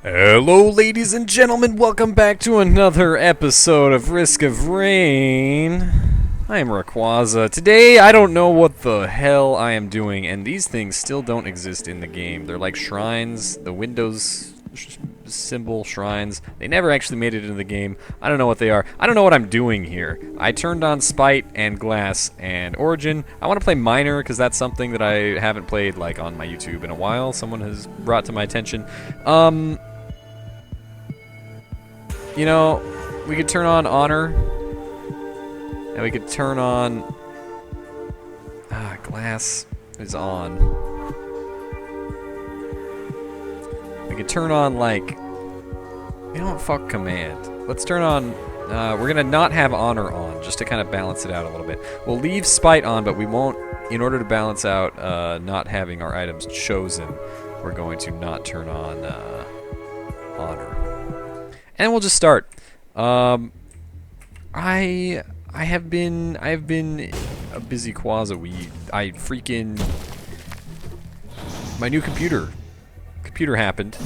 Hello, ladies and gentlemen. Welcome back to another episode of Risk of Rain. I am Rawrquaza. Today, I don't know what the hell I am doing, and these things still don't exist in the game. They're like shrines, the Windows symbol shrines. They never actually made it into the game. I don't know what they are. I don't know what I'm doing here. I turned on Spite and Glass and Origin. I want to play Miner because that's something that I haven't played like on my YouTube in a while. Someone has brought to my attention. You know, we could turn on Honor, and we could turn on... Glass is on. We could turn on, like... You know what, fuck Command. Let's turn on... we're gonna not have Honor on, just to kind of balance it out a little bit. We'll leave Spite on, but we won't, in order to balance out not having our items chosen, we're going to not turn on Honor. And we'll just start. I have been a busy Quaza weed. My new computer happened.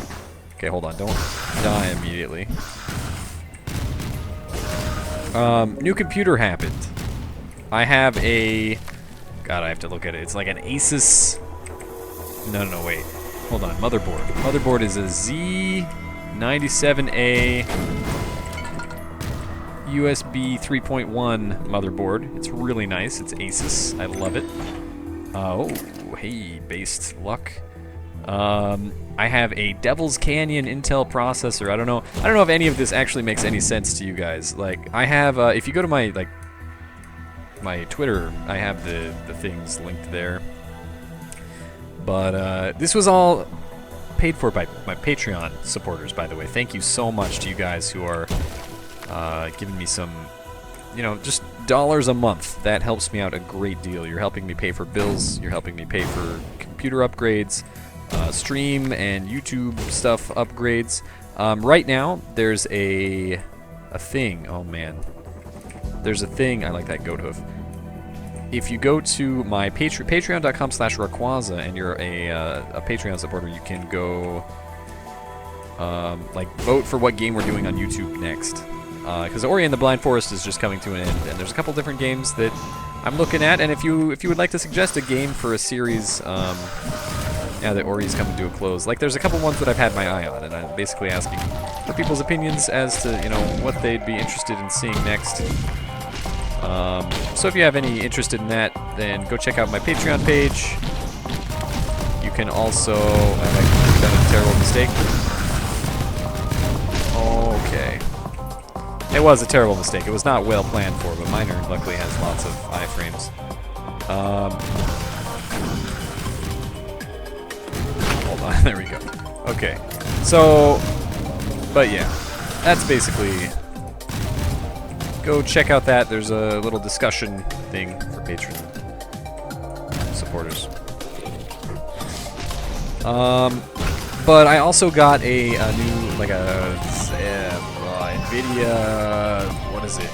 Okay, hold on, don't die immediately. New computer happened. I have a... God, I have to look at it. It's like an Asus... No, wait. Hold on, motherboard. Motherboard is a Z97A USB 3.1 motherboard. It's really nice. It's Asus. I love it. Oh, hey, based luck. I have a Devil's Canyon Intel processor. I don't know if any of this actually makes any sense to you guys. Like, I have, if you go to my Twitter, I have the things linked there. But this was all paid for by my Patreon supporters, by the way. Thank you so much to you guys who are giving me some, just dollars a month. That helps me out a great deal. You're helping me pay for bills. You're helping me pay for computer upgrades, stream and YouTube stuff upgrades. Right now, there's a thing. Oh man, there's a thing. I like that goat hoof. If you go to my patreon.com/Rawrquaza and you're a Patreon supporter, you can go vote for what game we're doing on YouTube next. Because Ori and the Blind Forest is just coming to an end, and there's a couple different games that I'm looking at. And if you would like to suggest a game for a series, now that Ori's coming to a close, like there's a couple ones that I've had my eye on, and I'm basically asking for people's opinions as to what they'd be interested in seeing next. So if you have any interest in that, then go check out my Patreon page. You can also... I've done a terrible mistake. Okay. It was a terrible mistake. It was not well planned for, but Miner luckily has lots of iframes. Hold on, there we go. Okay. So, but yeah, that's basically... Go check out that. There's a little discussion thing for Patreon supporters. But I also got a new, like a NVIDIA, what is it?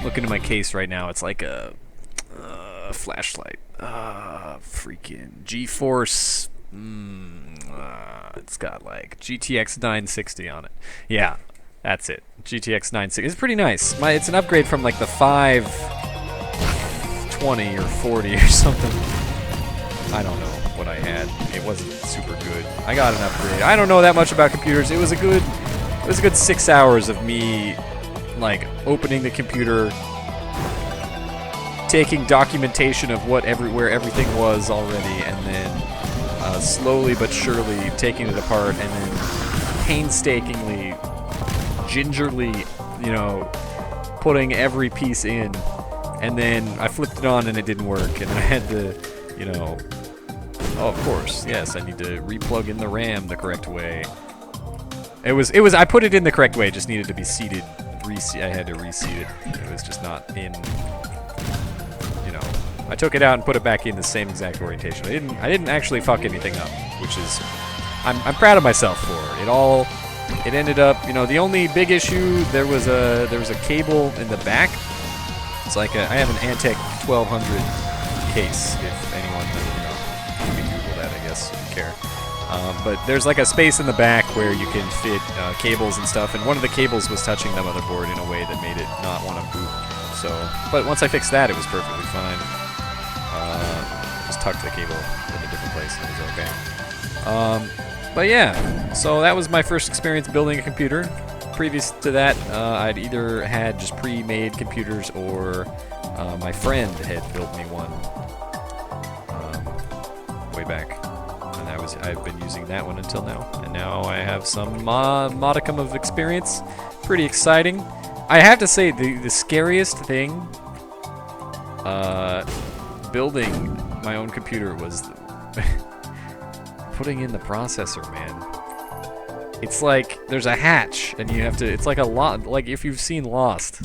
Look into my case right now. It's like a flashlight. Freaking GeForce. It's got like GTX 960 on it. Yeah. That's it. GTX 960. It's pretty nice. It's an upgrade from like the 520 or 40 or something. I don't know what I had. It wasn't super good. I got an upgrade. I don't know that much about computers. It was a good 6 hours of me like opening the computer, taking documentation of where everything was already, and then slowly but surely taking it apart, and then painstakingly, gingerly, putting every piece in, and then I flipped it on and it didn't work, and I had to, oh, of course, yes, I need to replug in the RAM the correct way. I put it in the correct way, it just needed to be seated, I had to reseat it. It was just not in, I took it out and put it back in the same exact orientation. I didn't actually fuck anything up, which is, I'm proud of myself for it. It ended up, the only big issue, there was a cable in the back. It's like I have an Antec 1200 case, if anyone, you can Google that, I guess, if you care. But there's like a space in the back where you can fit cables and stuff, and one of the cables was touching the motherboard in a way that made it not want to boot. So, but once I fixed that, it was perfectly fine. Just tucked the cable in a different place, and it was okay. But yeah, so that was my first experience building a computer. Previous to that, I'd either had just pre-made computers or my friend had built me one way back. And I've been using that one until now. And now I have some modicum of experience. Pretty exciting. I have to say, the scariest thing building my own computer was putting in the processor, man. It's like there's a hatch, and you have to. It's like like if you've seen Lost,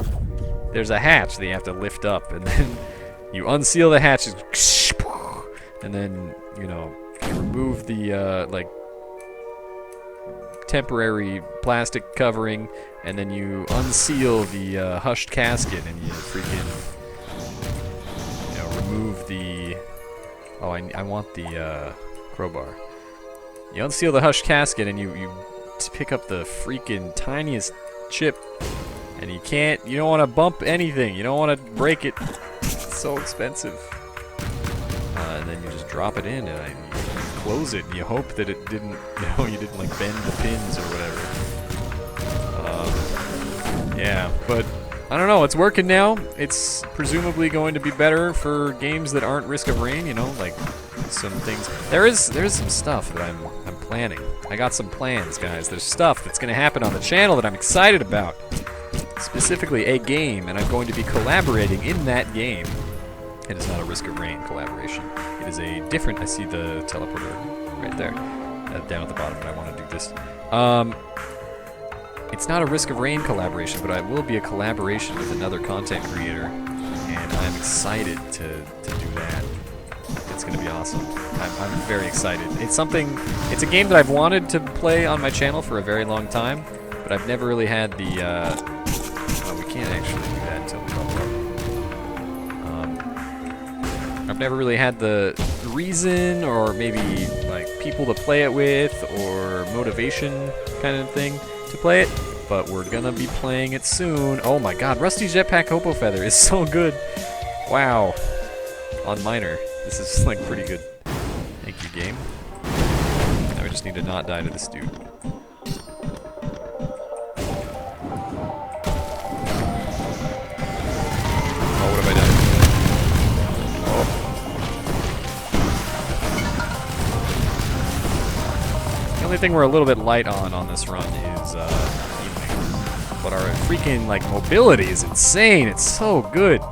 there's a hatch that you have to lift up, and then you unseal the hatch, and then you remove the like temporary plastic covering, and then you unseal the hushed casket, and you freaking remove the. Oh, I want the crowbar. You unseal the hushed casket, and you pick up the freaking tiniest chip, and you don't want to bump anything, you don't want to break it, it's so expensive. And then you just drop it in, and you close it, and you hope that it didn't, you didn't like bend the pins or whatever. Yeah, but I don't know, it's working now. It's presumably going to be better for games that aren't Risk of Rain, like some things. There is some stuff that I'm planning. I got some plans, guys. There's stuff that's going to happen on the channel that I'm excited about. Specifically a game, and I'm going to be collaborating in that game. It is not a Risk of Rain collaboration. It is a different... I see the teleporter right there. Down at the bottom, but I want to do this. It's not a Risk of Rain collaboration, but it will be a collaboration with another content creator, and I'm excited to do that. It's going to be awesome. I'm very excited. It's a game that I've wanted to play on my channel for a very long time, but I've never really had the, well, we can't actually do that until we level up. I've never really had the reason, or maybe, like, people to play it with, or motivation kind of thing to play it, but we're going to be playing it soon. Oh my god, Rusty Jetpack Hopo Feather is so good. Wow. On minor. This is like pretty good. Thank you, game. Now we just need to not die to this dude. Oh, what have I done? Oh. The only thing we're a little bit light on this run is healing. But our freaking like mobility is insane. It's so good.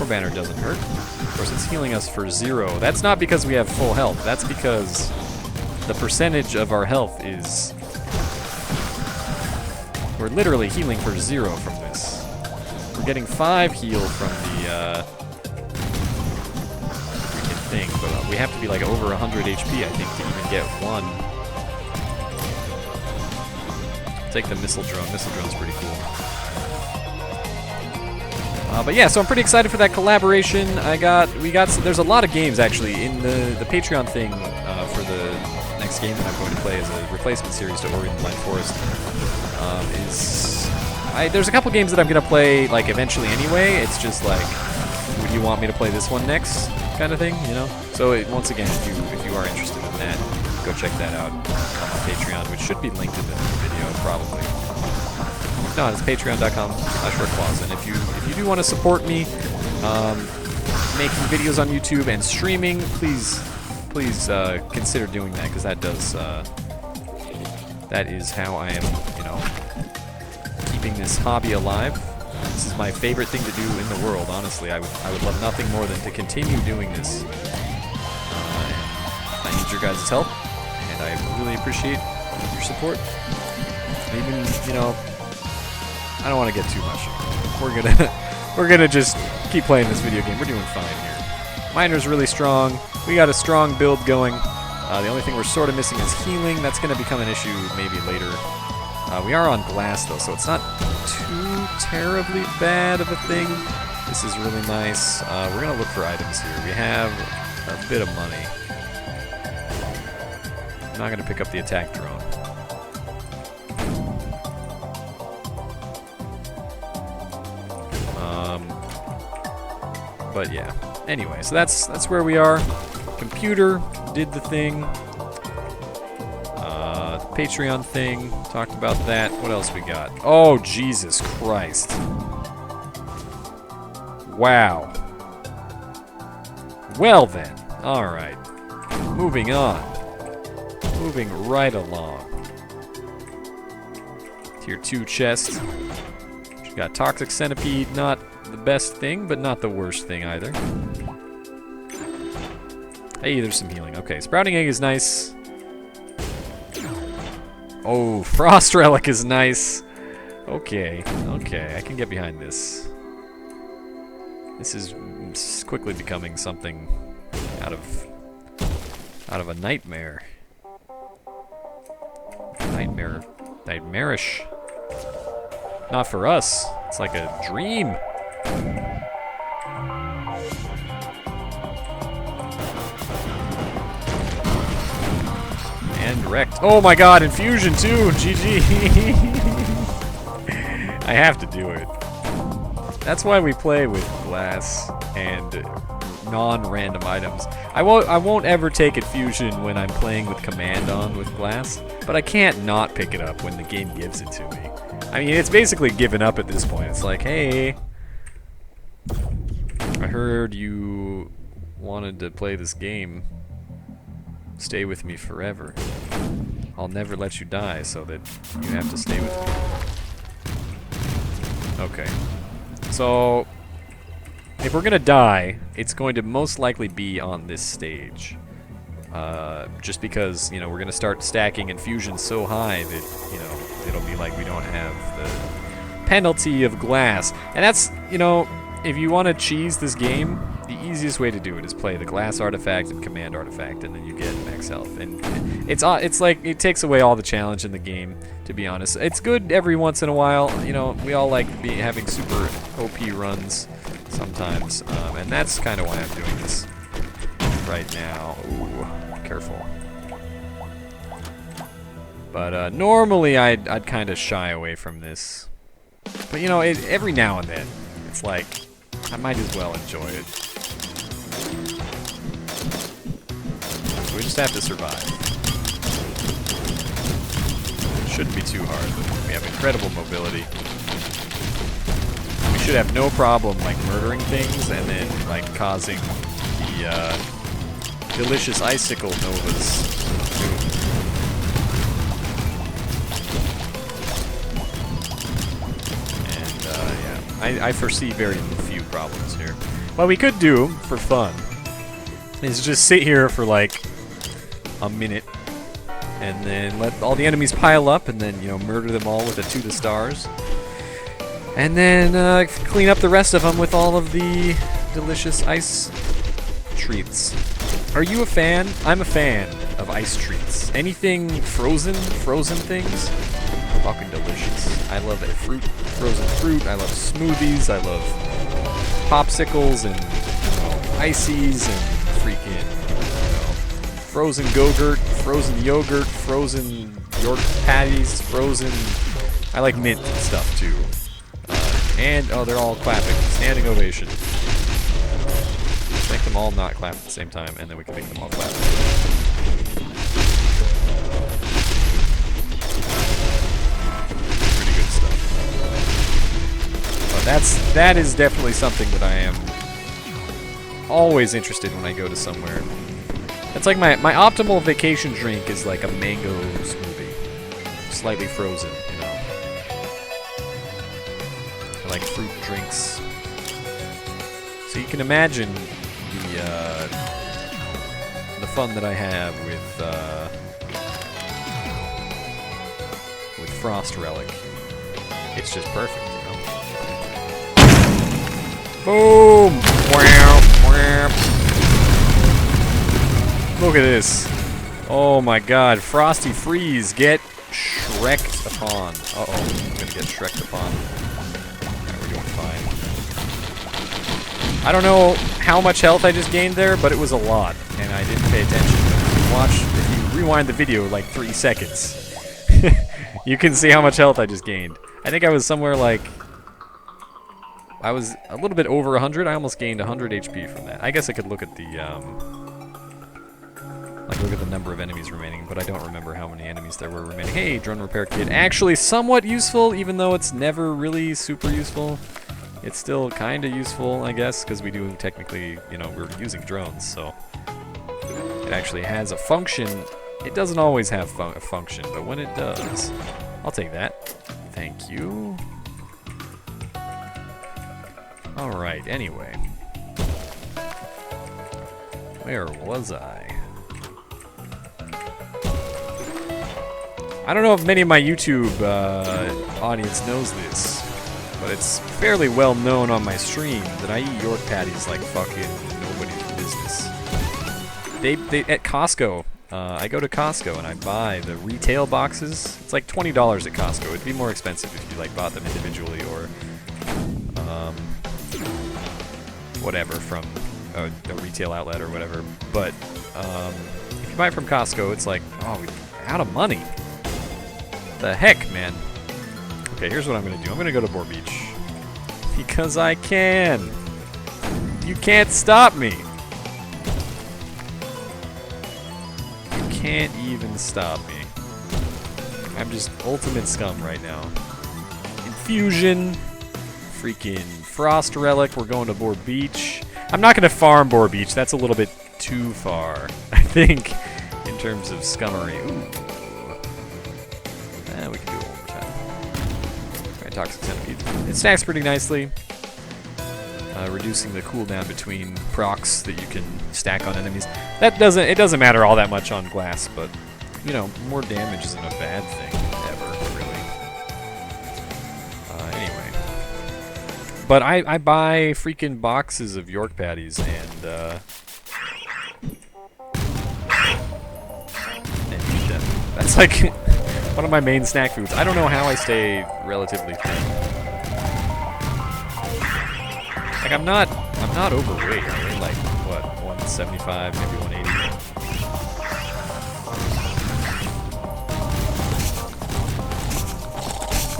Banner doesn't hurt. Of course, it's healing us for 0. That's not because we have full health. That's because the percentage of our health is... We're literally healing for 0 from this. We're getting 5 heal from the freaking thing, but we have to be like over 100 HP, I think, to even get 1. Take the missile drone. Missile drone's pretty cool. But yeah, so I'm pretty excited for that collaboration. There's a lot of games actually in the Patreon thing for the next game that I'm going to play as a replacement series to Ori and the Blind Forest. There's a couple games that I'm gonna play like eventually anyway. It's just like, would you want me to play this one next, kind of thing, So once again, if you are interested in that, go check that out on my Patreon, which should be linked in the video probably. No, it's patreon.com/Rawrquaza. And if you do want to support me making videos on YouTube and streaming, please consider doing that, because that is how I am, keeping this hobby alive. This is my favorite thing to do in the world, honestly. I would love nothing more than to continue doing this. I need your guys' help, and I really appreciate your support. Even, I don't want to get too much. We're gonna just keep playing this video game. We're doing fine here. Miner's really strong. We got a strong build going. The only thing we're sort of missing is healing. That's gonna become an issue maybe later. We are on glass though, so it's not too terribly bad of a thing. This is really nice. We're gonna look for items here. We have a bit of money. I'm not gonna pick up the attack drone. But yeah. Anyway, so that's where we are. Computer did the thing. Patreon thing. Talked about that. What else we got? Oh, Jesus Christ. Wow. Well then. Alright. Moving on. Moving right along. Tier 2 chest. She's got Toxic Centipede. Not the best thing, but not the worst thing either. Hey, there's some healing. Okay, Sprouting Egg is nice. Oh, Frost Relic is nice. Okay, okay, I can get behind this. This is quickly becoming something out of a nightmare. Nightmarish. Not for us. It's like a dream. And wrecked. Oh my god, infusion too! GG! I have to do it. That's why we play with glass and non-random items. I won't ever take infusion when I'm playing with command on with glass, but I can't not pick it up when the game gives it to me. I mean, it's basically given up at this point. It's like, hey, I heard you wanted to play this game. Stay with me forever. I'll never let you die so that you have to stay with me. Okay. So, if we're gonna die, it's going to most likely be on this stage. Just because, you know, we're gonna start stacking infusions so high that, you know, it'll be like we don't have the penalty of glass. And that's, you know, if you want to cheese this game, the easiest way to do it is play the glass artifact and command artifact, and then you get max health. And it's like it takes away all the challenge in the game, to be honest. It's good every once in a while. You know, we all like having super OP runs sometimes, and that's kind of why I'm doing this right now. Ooh, careful. But normally I'd kind of shy away from this. But you know, every now and then, it's like I might as well enjoy it. So we just have to survive. It shouldn't be too hard. We have incredible mobility. We should have no problem like murdering things and then like causing the delicious icicle novas. I foresee very few problems here. What we could do, for fun, is just sit here for like a minute, and then let all the enemies pile up, and then, you know, murder them all with a to the stars. And then clean up the rest of them with all of the delicious ice treats. Are you a fan? I'm a fan of ice treats. Anything frozen things, fucking delicious. I love frozen fruit. I love smoothies. I love popsicles and, you know, ices and freaking, you know, frozen Go-Gurt, frozen yogurt, frozen York patties, frozen. I like mint stuff too. And oh, they're all clapping. Standing ovation. Let's make them all not clap at the same time, and then we can make them all clap. That is definitely something that I am always interested in when I go to somewhere. It's like my optimal vacation drink is like a mango smoothie, slightly frozen, you know. I like fruit drinks. So you can imagine the fun that I have with Frost Relic. It's just perfect. Boom! Look at this. Oh my god. Frosty Freeze, get Shrek'd upon. Uh-oh. I'm gonna get Shrek'd upon. Alright, we're doing fine. I don't know how much health I just gained there, but it was a lot, and I didn't pay attention. If you rewind the video like 3 seconds, you can see how much health I just gained. I think I was somewhere like... I was a little bit over 100. I almost gained 100 HP from that. I guess I could look at the, look at the number of enemies remaining, but I don't remember how many enemies there were remaining. Hey, drone repair kit. Actually somewhat useful, even though it's never really super useful. It's still kind of useful, I guess, because we do technically, you know, we're using drones, so... It actually has a function. It doesn't always have a function, but when it does, I'll take that. Thank you. Alright, anyway. Where was I? I don't know if many of my YouTube audience knows this, but it's fairly well known on my stream that I eat York patties like fucking nobody's business. They at Costco, I go to Costco and I buy the retail boxes. It's like $20 at Costco. It'd be more expensive if you like bought them individually or whatever from a retail outlet or whatever. But if you buy it from Costco, it's like, oh, we're out of money. The heck, man. Okay, here's what I'm gonna do. I'm gonna go to Boar Beach because I can. You can't stop me. Can't even stop me. I'm just ultimate scum right now. Infusion, freaking Frost Relic, we're going to Boar Beach. I'm not going to farm Boar Beach, that's a little bit too far, I think, in terms of scummery. Ooh. We can do it one more time. Alright, Toxic Centipede. It stacks pretty nicely. Reducing the cooldown between procs that you can stack on enemies. It doesn't matter all that much on glass, but you know, more damage isn't a bad thing ever, really. Anyway, but I buy freaking boxes of York patties and eat them. That's like one of my main snack foods. I don't know how I stay relatively thin. Like I'm not overweight. I weigh like what, 175, maybe 180.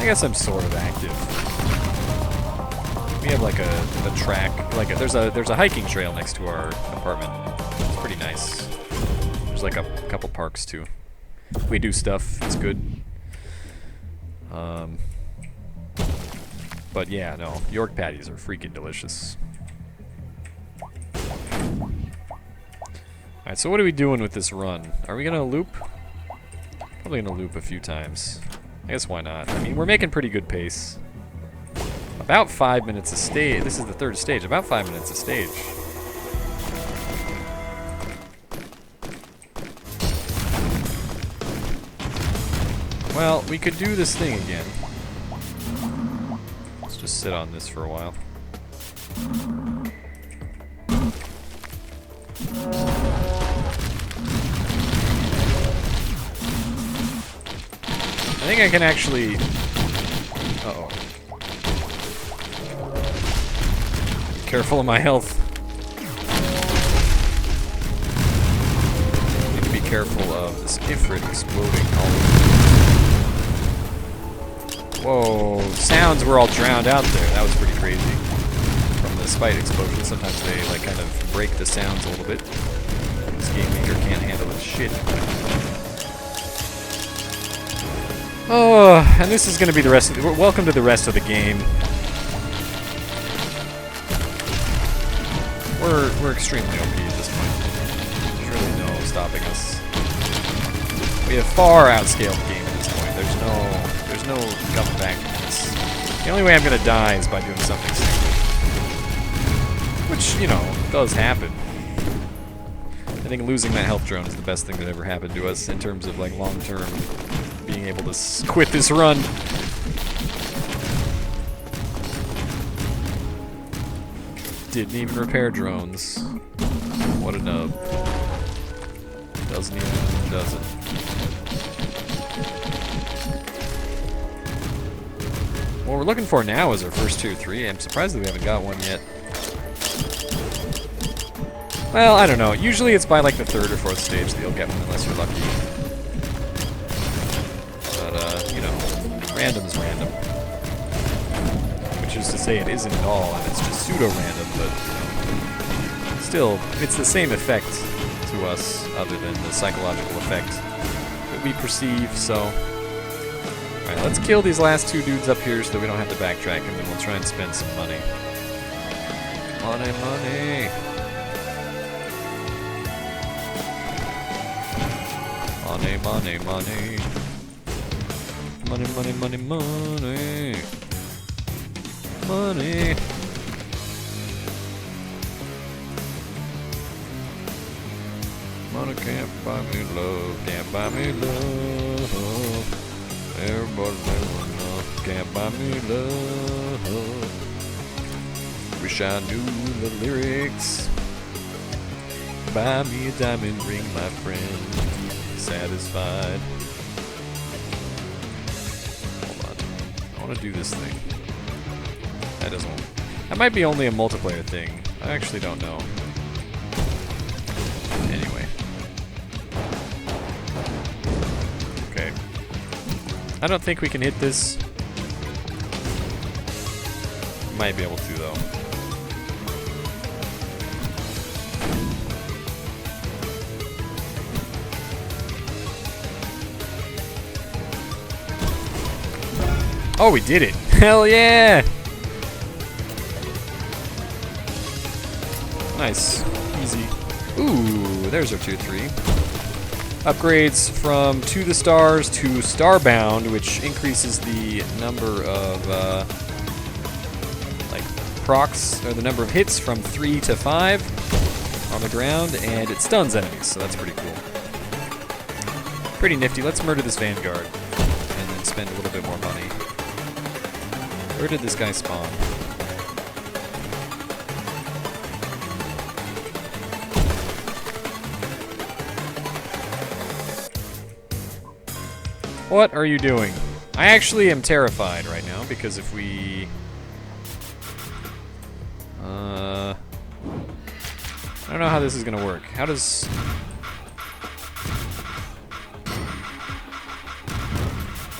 I guess I'm sort of active. We have like a track, like there's a hiking trail next to our apartment. It's pretty nice. There's like a couple parks too. We do stuff. It's good. But yeah, no, York patties are freaking delicious. Alright, so what are we doing with this run? Are we gonna loop? Probably gonna loop a few times. I guess why not? I mean, we're making pretty good pace. About 5 minutes a stage. This is the third stage. About 5 minutes a stage. Well, we could do this thing again. Just sit on this for a while. I think I can actually... Uh-oh. Careful of my health. Need to be careful of this Ifrit exploding all over. Whoa, sounds were all drowned out there. That was pretty crazy. From the spite explosion, sometimes they like kind of break the sounds a little bit. This game maker can't handle its shit. Oh, and this is going to be the rest of the... Welcome to the rest of the game. We're extremely OP at this point. There's really no stopping us. We have far outscaled the game at this point. There's no coming back from this. The only way I'm gonna die is by doing something stupid. Which, you know, does happen. I think losing that health drone is the best thing that ever happened to us in terms of like long-term being able to quit this run. Didn't even repair drones. What a nub. Doesn't. What we're looking for now is our first tier 3. I'm surprised that we haven't got one yet. Well, I don't know. Usually it's by like the 3rd or 4th stage that you'll get one unless you're lucky. But, you know, random is random. Which is to say it isn't at all, and it's just pseudo-random, but still, it's the same effect to us, other than the psychological effect that we perceive, so... Alright, let's kill these last 2 dudes up here so that we don't have to backtrack, and then we'll try and spend some money. Money, money! Money, money, money. Money, money, money, money. Money. Money can't buy me love, can't buy me love. Everybody's never enough, can't buy me love. Wish I knew the lyrics. Buy me a diamond ring, my friend. Satisfied. Hold on. I want to do this thing. That doesn't. That might be only a multiplayer thing. I actually don't know. Anyway. Okay. I don't think we can hit this. Might be able to though. Oh, we did it! Hell yeah! Nice. Easy. Ooh, there's our tier 3. Upgrades from to the stars to starbound, which increases the number of, like, procs, or the number of hits from 3 to 5 on the ground, and it stuns enemies, so that's pretty cool. Pretty nifty. Let's murder this Vanguard, and then spend a little bit more money. Where did this guy spawn? What are you doing? I actually am terrified right now because if we... I don't know how this is gonna work. How does...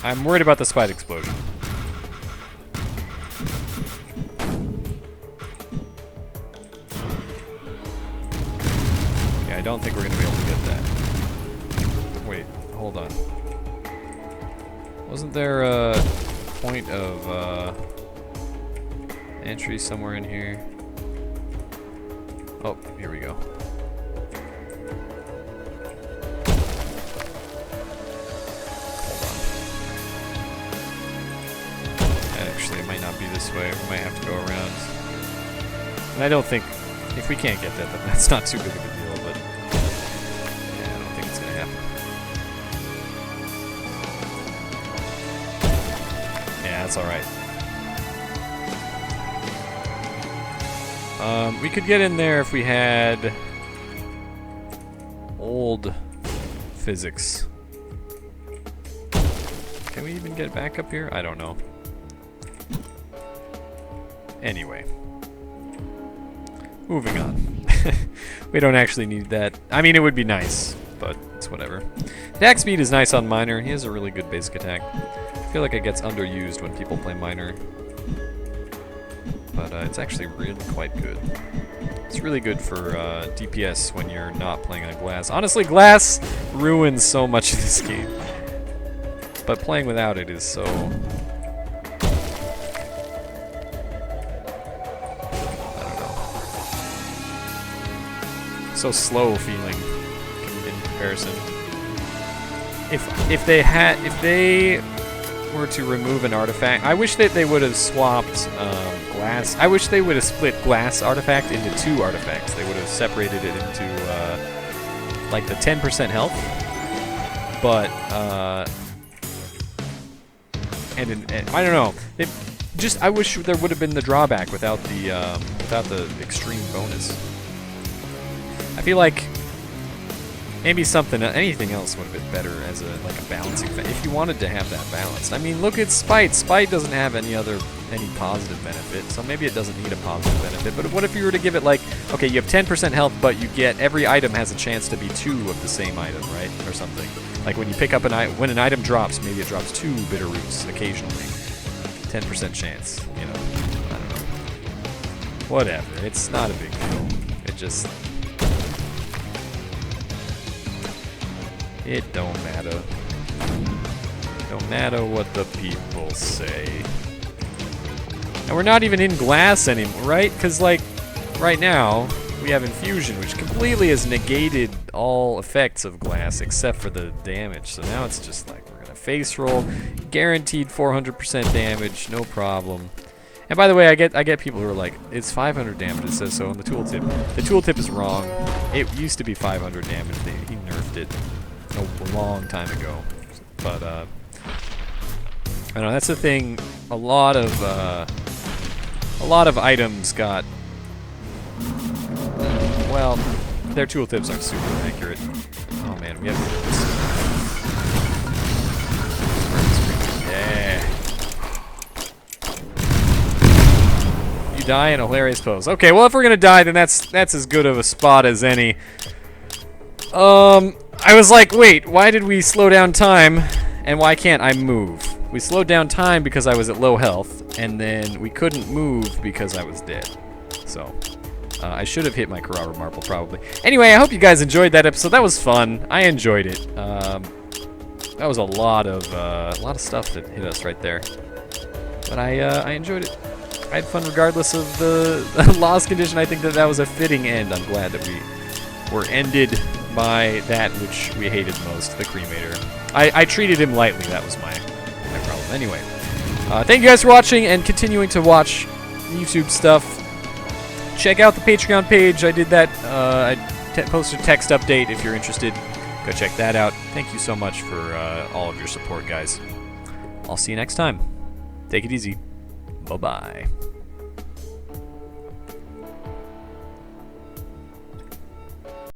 I'm worried about the spite explosion. Yeah, I don't think we're gonna be able to get that. Wait, hold on. Wasn't there a point of entry somewhere in here? Oh, here we go. Hold on. Actually, it might not be this way. We might have to go around. And I don't think, if we can't get that, then that's not too big of a deal, but yeah, I don't think it's gonna happen. Yeah, that's alright. We could get in there if we had old physics. Can we even get back up here? I don't know. Anyway. Moving on. We don't actually need that. I mean, it would be nice, but it's whatever. Attack speed is nice on Miner. He has a really good basic attack. I feel like it gets underused when people play Miner. But it's actually really quite good. It's really good for DPS when you're not playing on glass. Honestly, glass ruins so much of this game. But playing without it is so... I don't know. So slow feeling in comparison. If they were to remove an artifact, I wish that they would have swapped glass. I wish they would have split glass artifact into 2 artifacts. They would have separated it into like the 10% health, but and I don't know. I wish there would have been the drawback without the extreme bonus. I feel like Maybe something, anything else would have been better as a balancing thing. If you wanted to have that balance. I mean, look at Spite. Spite doesn't have any positive benefit, so maybe it doesn't need a positive benefit. But what if you were to give it like, okay, you have 10% health, but you get every item has a chance to be 2 of the same item, right, or something. Like when you pick up when an item drops, maybe it drops 2 bitter roots occasionally. 10% chance, you know. I don't know. Whatever. It's not a big deal. It just. It don't matter. Don't matter what the people say. And we're not even in glass anymore, right? Because, like, right now, we have infusion, which completely has negated all effects of glass except for the damage. So now it's just like, we're going to face roll. Guaranteed 400% damage, no problem. And by the way, I get people who are like, it's 500 damage, it says so in the tooltip. The tooltip is wrong. It used to be 500 damage. He nerfed it a long time ago. But, I don't know, that's the thing. A lot of items got, well, their tooltips aren't super accurate. Oh man, we have to do this. Yeah. You die in a hilarious pose. Okay, well if we're gonna die, then that's as good of a spot as any. I was like, wait, why did we slow down time, and why can't I move? We slowed down time because I was at low health, and then we couldn't move because I was dead. So, I should have hit my Carrara Marble probably. Anyway, I hope you guys enjoyed that episode. That was fun. I enjoyed it. That was a lot of stuff that hit us right there. But I enjoyed it. I had fun regardless of the loss condition. I think that was a fitting end. I'm glad that we were ended by that which we hated most, the cremator. I treated him lightly. That was my problem. Anyway, thank you guys for watching and continuing to watch YouTube stuff. Check out the Patreon page. I did that. I posted a text update if you're interested. Go check that out. Thank you so much for all of your support, guys. I'll see you next time. Take it easy. Bye-bye.